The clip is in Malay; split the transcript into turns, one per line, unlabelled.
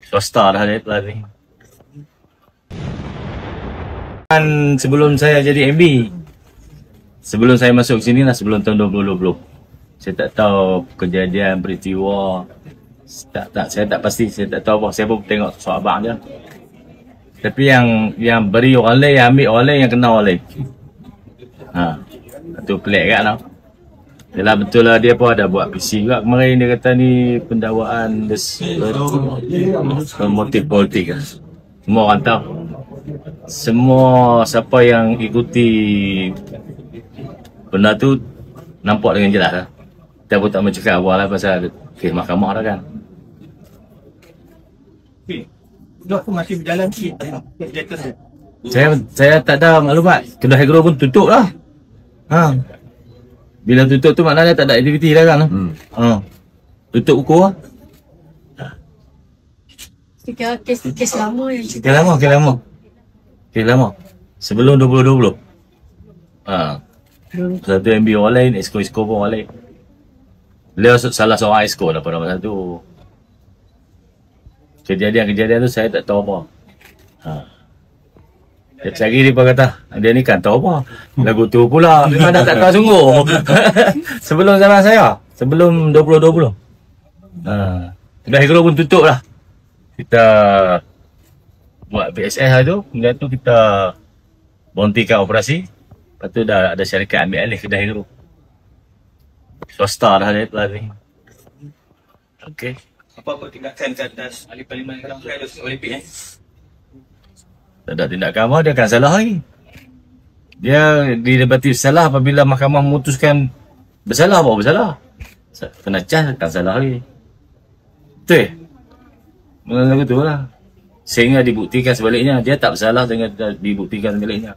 Swasta dah dia telah ni. Kan sebelum saya jadi MB, sebelum saya masuk sini lah, sebelum tahun 2020, saya tak tahu kejadian peristiwa, saya tak pasti, saya tak tahu apa, saya pun tengok soal abang je. Tapi yang beri orang lain, yang ambil orang lain, yang kena orang lain. Itu pelik kan tau. Yalah betul lah, dia pun ada buat PC juga kemarin. Dia kata ni pendakwaan motif politik lah. Semua orang tahu. Semua siapa yang ikuti benda tu nampak dengan jelas lah. Kita pun tak mencakap apa lah pasal kes mahkamah dah kan.
Dah pun masih berjalan sikit.
Saya tak ada maklumat. Kedai Agro pun tutup lah. Bila tutup tu maknanya tak ada aktiviti dah kan. Tutup pukul lah.
Kes lama yang
Kes lama. Sebelum 2020. Satu MB orang lain, Esko pun orang lain. Beliau salah seorang Esko lah pada masa tu. Kejadian tu saya tak tahu apa. Lagi dia kata, dia ni kan tahu apa. Lagu tu pula, memang dah tak tahu sungguh. Sebelum zaman saya, sebelum 2020. Kedai Agro pun tutup lah. Kita buat BSS lah tu, kemudian tu kita berhentikan operasi. Lepas tu dah ada syarikat ambil alih Kedai Agro. Swasta dah dia telah ni. Okey.
Apa-apa tindakan ke atas ahli parlimen Kelang Olimpik
Tak ada tindakan apa, dia akan salah lagi. Dia didapati bersalah apabila mahkamah memutuskan bersalah, apa bersalah. Kena cas akan salah lagi. Betul? Lagu tu lah. Sehingga dibuktikan sebaliknya, dia tak bersalah dengan dibuktikan sebaliknya.